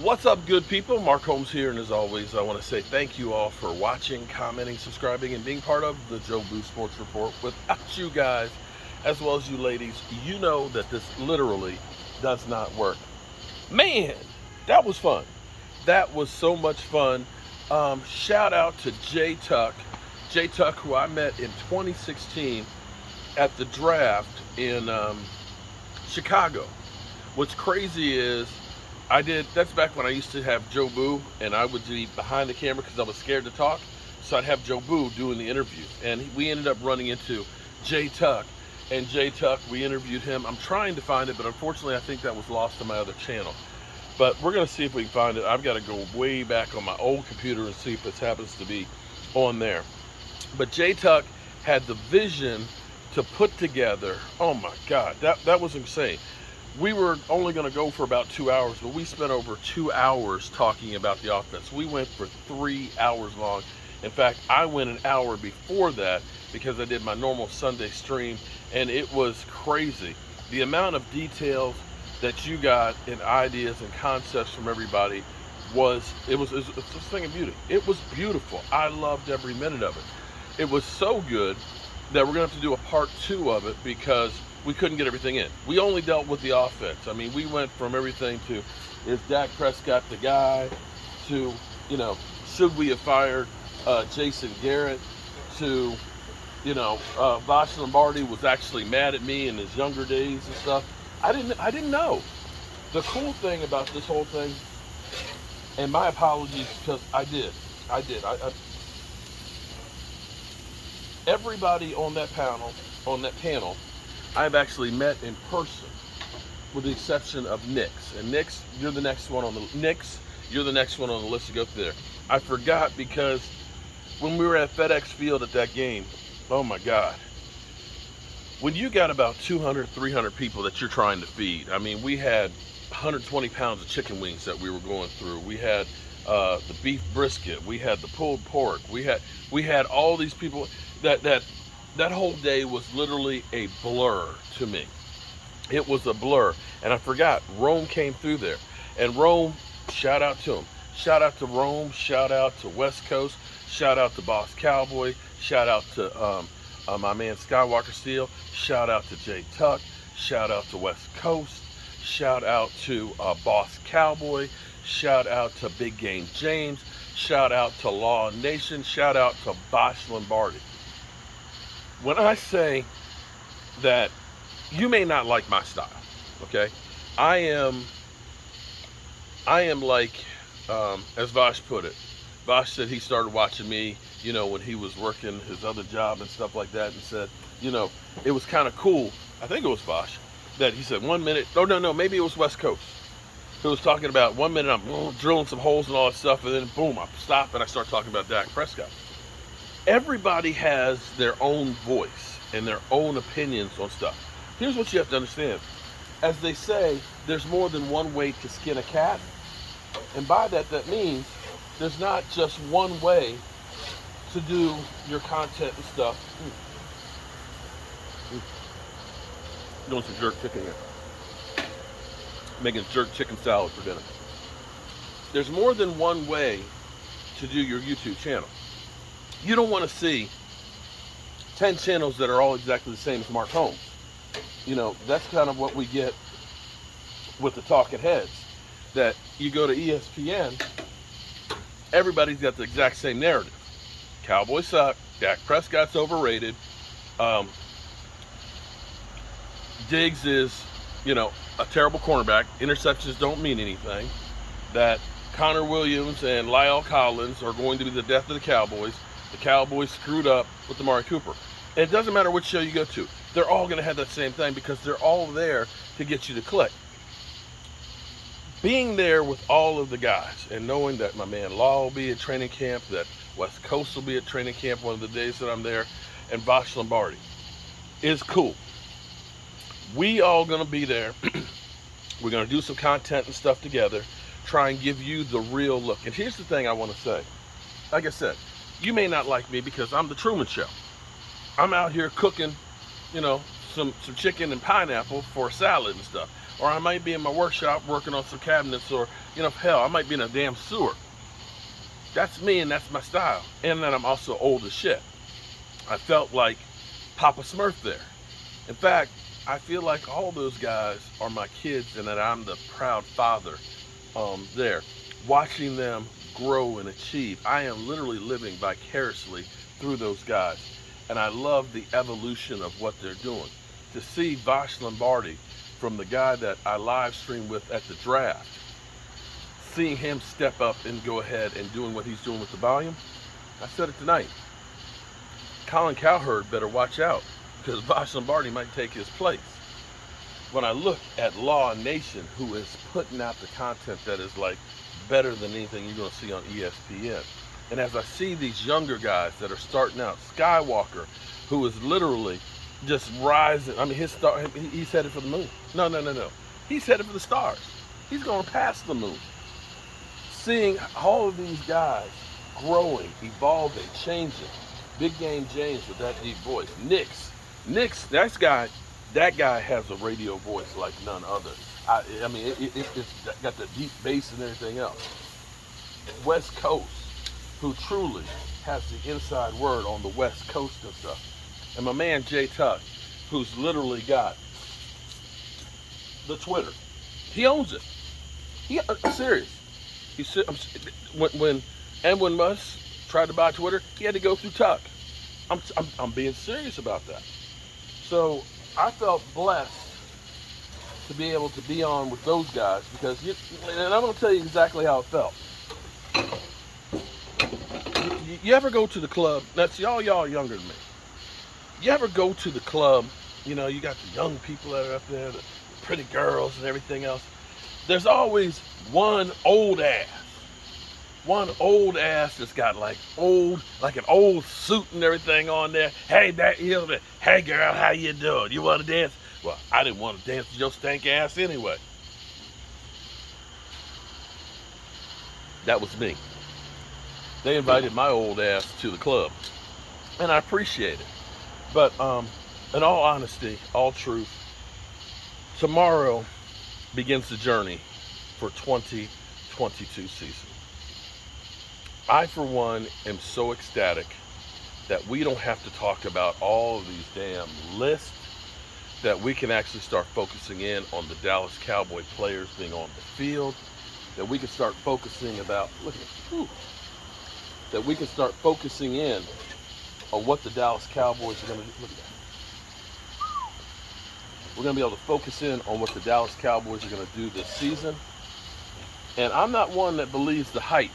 What's up, good people? Mark Holmes here, and as always, I want to say thank you all for watching, commenting, subscribing, and being part of the Joe Boo Sports Report. Without you guys, as well as you ladies, you know that this literally does not work. Man, that was fun. That was so much fun. Shout out to Jay Tuck. Jay Tuck, who I met in 2016 at the draft in Chicago. What's crazy is that's back when I used to have Joe Boo, and I would be behind the camera because I was scared to talk. So I'd have Joe Boo doing the interviews. And we ended up running into Jay Tuck. And Jay Tuck, we interviewed him. I'm trying to find it, but unfortunately I think that was lost on my other channel. But we're going to see if we can find it. I've got to go way back on my old computer and see if it happens to be on there. But Jay Tuck had the vision to put together, oh my God, that was insane. We were only going to go for about 2 hours, but we spent over 2 hours talking about the offense. We went for 3 hours long. In fact, I went an hour before that because I did my normal Sunday stream, and it was crazy. The amount of details that you got and ideas and concepts from everybody it's a thing of beauty. It was beautiful. I loved every minute of it. It was so good that we're going to have to do a part 2 of it because we couldn't get everything in. We only dealt with the offense. I mean, we went from everything to, is Dak Prescott the guy, to, should we have fired Jason Garrett, to, Vosh Lombardi was actually mad at me in his younger days and stuff. I didn't know. The cool thing about this whole thing, and my apologies because I did. Everybody on that panel, I've actually met in person, with the exception of Nick's. And Nick's, you're the next one on the list to go through there. I forgot because when we were at FedEx Field at that game, oh my God. When you got about 200, 300 people that you're trying to feed, I mean, we had 120 pounds of chicken wings that we were going through. We had the beef brisket. We had the pulled pork. We had all these people. That whole day was literally a blur to me. It was a blur. And I forgot, Rome came through there. And Rome, shout out to him. Shout out to Rome. Shout out to West Coast. Shout out to Boss Cowboy. Shout out to my man Skywalker Steel. Shout out to Jay Tuck. Shout out to West Coast. Shout out to Boss Cowboy. Shout out to Big Game James. Shout out to Law Nation. Shout out to Bosch Lombardi. When I say that you may not like my style, okay? I am like, as Vosh put it, Vosh said he started watching me, when he was working his other job and stuff like that, and said, it was kind of cool. I think it was Vosh that he said 1 minute, no, maybe it was West Coast. He was talking about 1 minute I'm drilling some holes and all that stuff, and then boom, I stop and I start talking about Dak Prescott. Everybody has their own voice and their own opinions on stuff. Here's what you have to understand. As they say, there's more than one way to skin a cat. And by that means there's not just one way to do your content and stuff. Doing some jerk chicken here. Making jerk chicken salad for dinner. There's more than one way to do your YouTube channel. You don't want to see 10 channels that are all exactly the same as Mark Holmes. That's kind of what we get with the talking heads. That you go to ESPN, everybody's got the exact same narrative. Cowboys suck. Dak Prescott's overrated. Diggs is, a terrible cornerback. Interceptions don't mean anything. That Connor Williams and Lyle Collins are going to be the death of the Cowboys. The Cowboys screwed up with Amari Cooper. And it doesn't matter which show you go to. They're all going to have that same thing because they're all there to get you to click. Being there with all of the guys and knowing that my man Law will be at training camp, that West Coast will be at training camp one of the days that I'm there, and Bosch Lombardi is cool. We all going to be there. We're going to do some content and stuff together, try and give you the real look. And here's the thing I want to say. Like I said, you may not like me because I'm the Truman Show. I'm out here cooking, some chicken and pineapple for a salad and stuff. or I might be in my workshop working on some cabinets, or hell, I might be in a damn sewer. That's me, and that's my style. And then I'm also old as shit. I felt like Papa Smurf there. In fact, I feel like all those guys are my kids, and that I'm the proud father there, watching them grow and achieve. I am literally living vicariously through those guys, and I love the evolution of what they're doing. To see Vosh Lombardi, from the guy that I live streamed with at the draft, seeing him step up and go ahead and doing what he's doing with the volume, I said it tonight. Colin Cowherd better watch out, because Vosh Lombardi might take his place. When I look at Law Nation, who is putting out the content that is like better than anything you're going to see on ESPN, and as I see these younger guys that are starting out, Skywalker, who is literally just rising. I mean, he's headed for the moon. No. He's headed for the stars. He's going past the moon. Seeing all of these guys growing, evolving, changing. Big Game James with that deep voice. Nick's, that guy has a radio voice like none other. I mean, it's got the deep bass and everything else. West Coast, who truly has the inside word on the West Coast and stuff. And my man Jay Tuck, who's literally got the Twitter. He owns it. I'm serious. When Edwin Musk tried to buy Twitter, he had to go through Tuck. I'm being serious about that. So I felt blessed to be able to be on with those guys, because and I'm going to tell you exactly how it felt. You ever go to the club? That's y'all younger than me. You ever go to the club? You got the young people that are up there, the pretty girls and everything else. There's always one old ass that's got like an old suit and everything on there. Hey, hey girl, how you doing? You want to dance? Well, I didn't want to dance with your stank ass anyway. That was me. They invited my old ass to the club, and I appreciate it. But in all honesty, all truth, tomorrow begins the journey for 2022 season. I, for one, am so ecstatic that we don't have to talk about all of these damn lists, that we can actually start focusing in on the Dallas Cowboy players being on the field, that we can start focusing about, that we can start focusing in on what the Dallas Cowboys are going to do. Look at that. We're going to be able to focus in on what the Dallas Cowboys are going to do this season. And I'm not one that believes the hype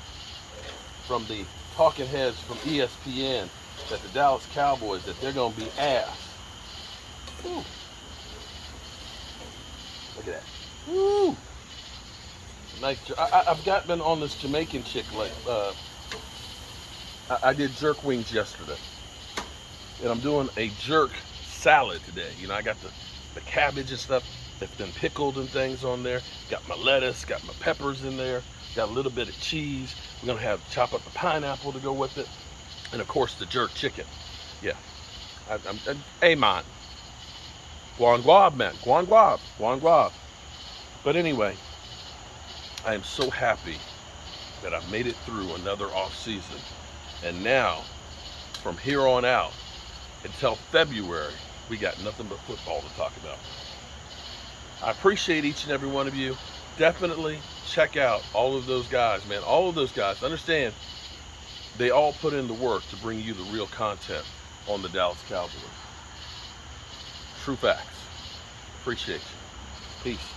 from the talking heads from ESPN that the Dallas Cowboys, that they're going to be ass. Ooh. Look at that. Woo! Nice. I've been on this Jamaican chick. I did jerk wings yesterday, and I'm doing a jerk salad today. I got the cabbage and stuff that's been pickled and things on there. Got my lettuce, got my peppers in there. Got a little bit of cheese. We're gonna chop up the pineapple to go with it, and of course the jerk chicken. Yeah, Amen. Guan guab, man. Guan guab. But anyway, I am so happy that I've made it through another off season, and now from here on out until February, we got nothing but football to talk about. I appreciate each and every one of you. Definitely check out all of those guys, man. All of those guys. Understand, they all put in the work to bring you the real content on the Dallas Cowboys. True facts. Appreciate you. Peace.